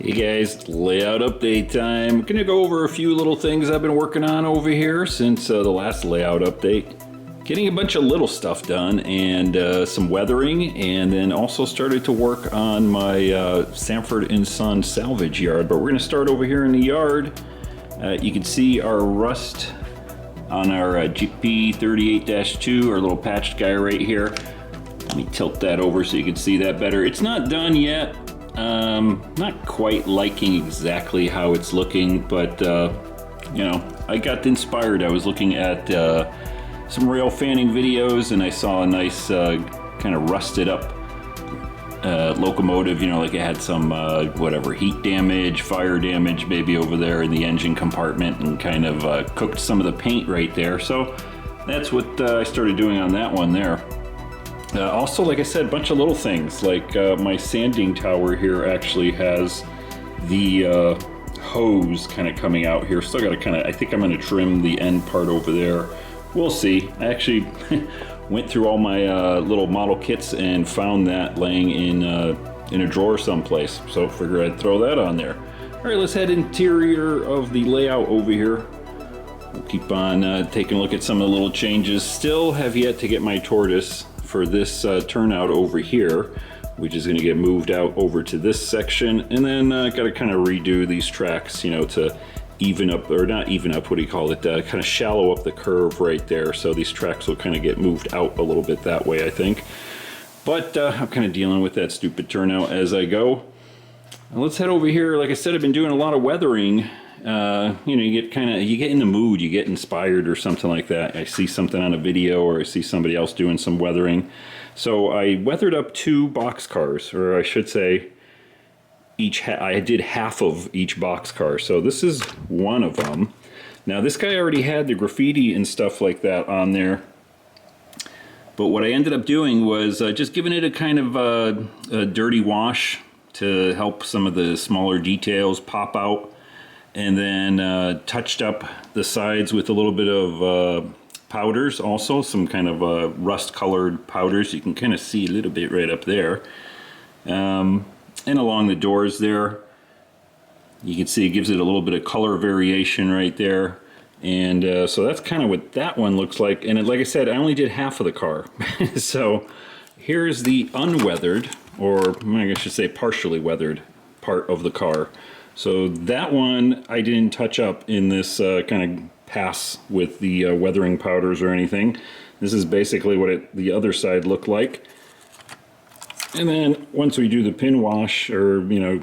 Hey guys, layout update time. I'm gonna go over a few little things I've been working on over here since the last layout update. Getting a bunch of little stuff done and some weathering, and then also started to work on my Sanford & Son salvage yard. But we're gonna start over here in the yard. You can see our rust on our GP38-2, our little patched guy right here. Let me tilt that over so you can see that better. It's not done yet. Not quite liking exactly how it's looking, but you know, I got inspired. I was looking at some rail fanning videos and I saw a nice kind of rusted up locomotive, you know, like it had some whatever, heat damage, fire damage maybe over there in the engine compartment, and kind of cooked some of the paint right there. So that's what I started doing on that one there. Also, like I said, a bunch of little things, like my sanding tower here actually has the hose kind of coming out here. Still got to kind of, I think I'm going to trim the end part over there. We'll see. I actually went through all my little model kits and found that laying in a drawer someplace. So figured I'd throw that on there. All right, let's head interior of the layout over here. We'll keep on taking a look at some of the little changes. Still have yet to get my tortoise for this turnout over here, which is going to get moved out over to this section, and then got to kind of redo these tracks, you know, to even up, or not even up, what do you call it, kind of shallow up the curve right there. So these tracks will kind of get moved out a little bit that way, I think. But I'm kind of dealing with that stupid turnout as I go. Now let's head over here. Like I said, I've been doing a lot of weathering. You know, you get in the mood, you get inspired or something like that. I see something on a video or I see somebody else doing some weathering. So I weathered up 2 boxcars, or I should say I did half of each boxcar. So this is one of them. Now this guy already had the graffiti and stuff like that on there. But what I ended up doing was just giving it a kind of a dirty wash to help some of the smaller details pop out. And then touched up the sides with a little bit of powders, also some kind of rust colored powders. You can kind of see a little bit right up there. And along the doors there, you can see it gives it a little bit of color variation right there. And so that's kind of what that one looks like. And like I said, I only did half of the car. So here's the unweathered, or I should say partially weathered part of the car. So that one I didn't touch up in this kind of pass with the weathering powders or anything. This is basically what the other side looked like. And then once we do the pin wash, or you know,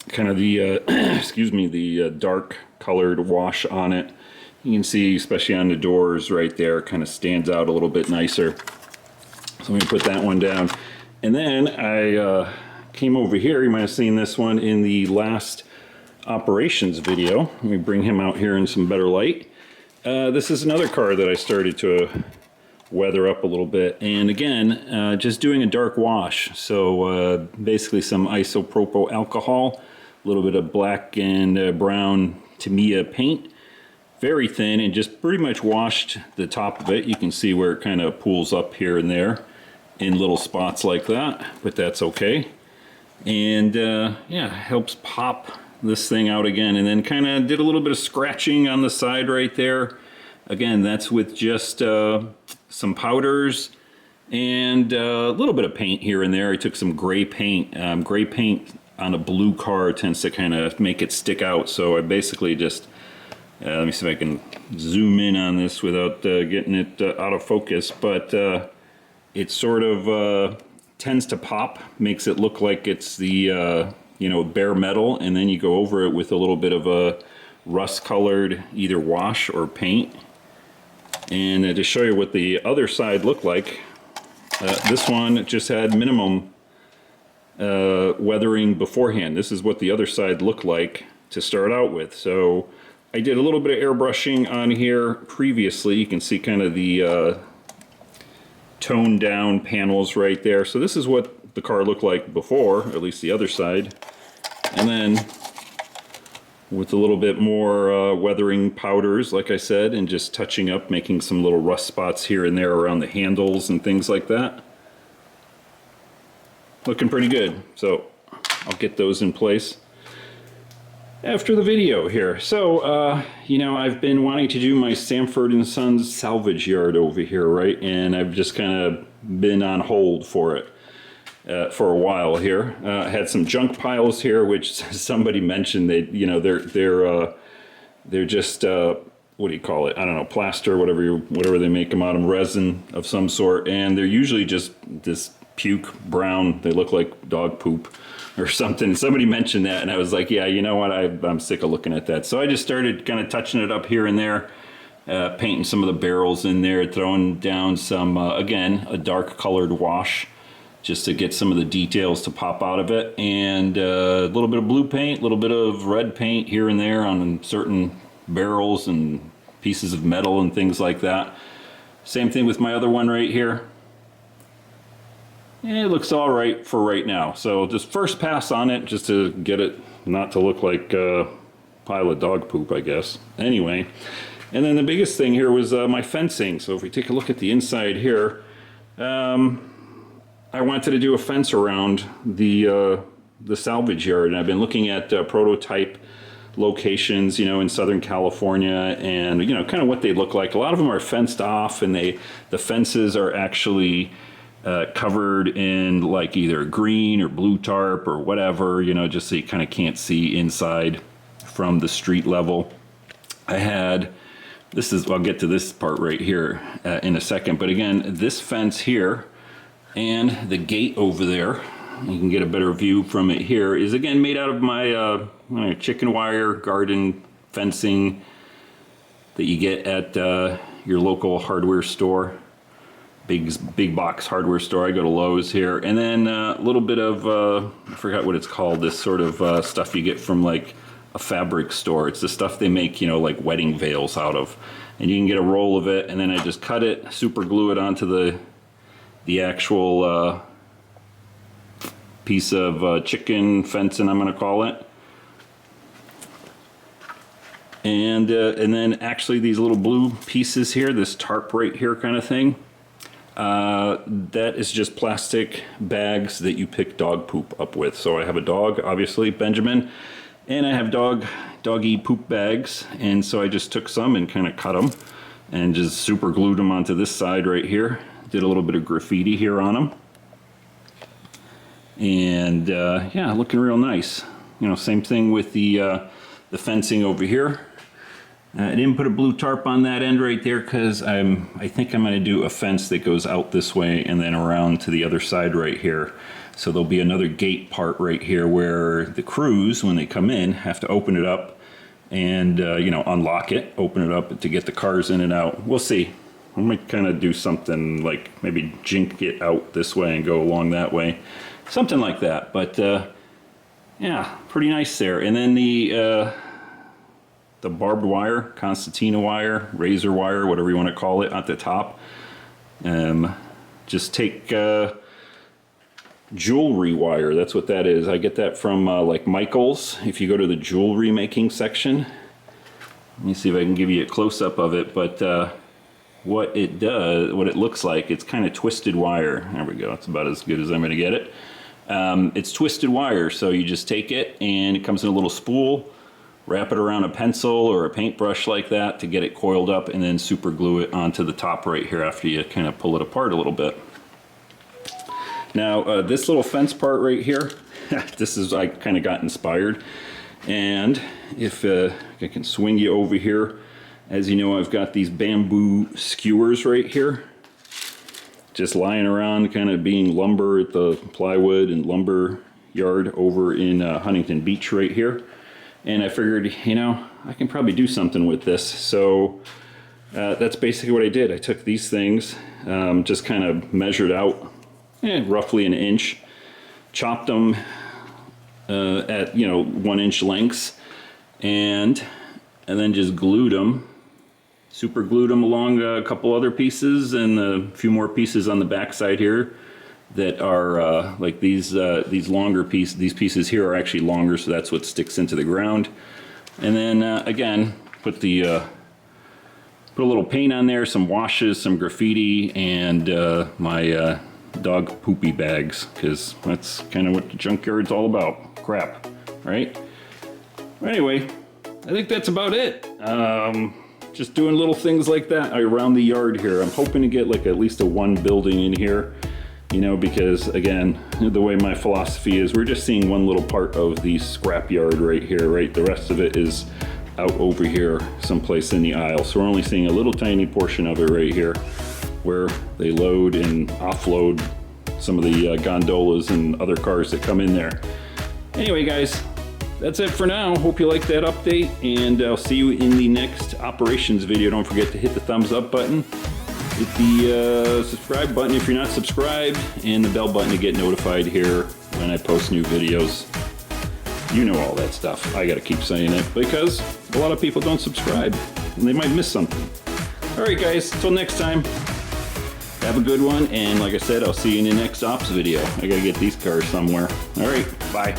kind of the excuse me, the dark colored wash on it, you can see, especially on the doors right there, kind of stands out a little bit nicer. So I'm gonna put that one down. And then I came over here. You might have seen this one in the last operations video. Let me bring him out here in some better light. This is another car that I started to weather up a little bit, and again just doing a dark wash. So basically some isopropyl alcohol, a little bit of black and brown Tamiya paint, very thin, and just pretty much washed the top of it. You can see where it kind of pools up here and there in little spots like that, but that's okay. And yeah, helps pop this thing out again. And then kind of did a little bit of scratching on the side right there. Again, that's with just some powders and a little bit of paint here and there. I took some gray paint. Gray paint on a blue car tends to kind of make it stick out. So I basically just, let me see if I can zoom in on this without getting it out of focus. But it sort of tends to pop, makes it look like it's the you know, bare metal, and then you go over it with a little bit of a rust colored either wash or paint. And to show you what the other side looked like, this one just had minimum weathering beforehand. This is what the other side looked like to start out with. So I did a little bit of airbrushing on here previously. You can see kind of the toned down panels right there. So this is what the car looked like before, at least the other side. And then with a little bit more weathering powders, like I said, and just touching up, making some little rust spots here and there around the handles and things like that. Looking pretty good. So I'll get those in place. after the video here. So, you know, I've been wanting to do my Sanford and Sons salvage yard over here, right? And I've just kind of been on hold for it for a while here. Had some junk piles here, which somebody mentioned that, you know, they're just what do you call it? I don't know, plaster, whatever they make them out of, resin of some sort, and they're usually just this puke brown. They look like dog poop or something. Somebody mentioned that, and I was like, yeah, you know what? I'm sick of looking at that. So I just started kind of touching it up here and there, painting some of the barrels in there, throwing down some, again, a dark colored wash just to get some of the details to pop out of it, and a little bit of blue paint, a little bit of red paint here and there on certain barrels and pieces of metal and things like that. Same thing with my other one right here. It looks all right for right now. So just first pass on it just to get it not to look like a pile of dog poop, I guess. Anyway, and then the biggest thing here was my fencing. So if we take a look at the inside here, I wanted to do a fence around the salvage yard, and I've been looking at prototype locations, you know, in Southern California, and you know, kind of what they look like. A lot of them are fenced off, and the fences are actually covered in like either green or blue tarp or whatever, you know, just so you kind of can't see inside from the street level. I'll get to this part right here in a second, but again, this fence here and the gate over there, you can get a better view from it here, is again made out of my chicken wire garden fencing that you get at your local hardware store, big box hardware store. I go to Lowe's here, and then a little bit of I forgot what it's called, this sort of stuff you get from like a fabric store. It's the stuff they make, you know, like wedding veils out of, and you can get a roll of it, and then I just cut it, super glue it onto the actual piece of chicken fencing, I'm going to call it. And then actually these little blue pieces here, this tarp right here kind of thing, that is just plastic bags that you pick dog poop up with. So I have a dog, obviously, Benjamin, and I have doggy poop bags. And so I just took some and kind of cut them and just super glued them onto this side right here. Did a little bit of graffiti here on them. And yeah, looking real nice. You know, same thing with the fencing over here. I didn't put a blue tarp on that end right there because I think I'm going to do a fence that goes out this way and then around to the other side right here. So there'll be another gate part right here where the crews, when they come in, have to open it up and you know, unlock it, open it up to get the cars in and out. We'll see. I might kind of do something like maybe jink it out this way and go along that way. Something like that, but yeah, pretty nice there. And then the barbed wire, concertina wire, razor wire, whatever you want to call it, at the top. Just take jewelry wire, that's what that is. I get that from like Michael's, if you go to the jewelry making section. Let me see if I can give you a close-up of it, but what it looks like, it's kind of twisted wire. There we go, that's about as good as I'm going to get it. It's twisted wire, so you just take it and it comes in a little spool, wrap it around a pencil or a paintbrush like that to get it coiled up, and then super glue it onto the top right here after you kind of pull it apart a little bit. Now this little fence part right here, I kind of got inspired, and if I can swing you over here, as you know, I've got these bamboo skewers right here, just lying around, kind of being lumber at the plywood and lumber yard over in Huntington Beach right here. And I figured, you know, I can probably do something with this. So that's basically what I did. I took these things, just kind of measured out roughly an inch, chopped them at, you know, 1 inch lengths, and then just glued them. Super glued them along a couple other pieces and a few more pieces on the back side here that are like these longer pieces. These pieces here are actually longer, so that's what sticks into the ground. And then again, put a little paint on there, some washes, some graffiti, and my dog poopy bags, because that's kind of what the junkyard's all about. Crap, right? Anyway, I think that's about it. Just doing little things like that around the yard here. I'm hoping to get like at least a one building in here, you know, because again, the way my philosophy is, we're just seeing one little part of the scrap yard right here, right? The rest of it is out over here, someplace in the aisle. So we're only seeing a little tiny portion of it right here, where they load and offload some of the gondolas and other cars that come in there. Anyway, guys, that's it for now. Hope you liked that update, and I'll see you in the next operations video. Don't forget to hit the thumbs up button, hit the subscribe button if you're not subscribed, and the bell button to get notified here when I post new videos. You know all that stuff. I gotta keep saying it because a lot of people don't subscribe and they might miss something. All right, guys, until next time, have a good one, and like I said, I'll see you in the next ops video. I gotta get these cars somewhere. All right, bye.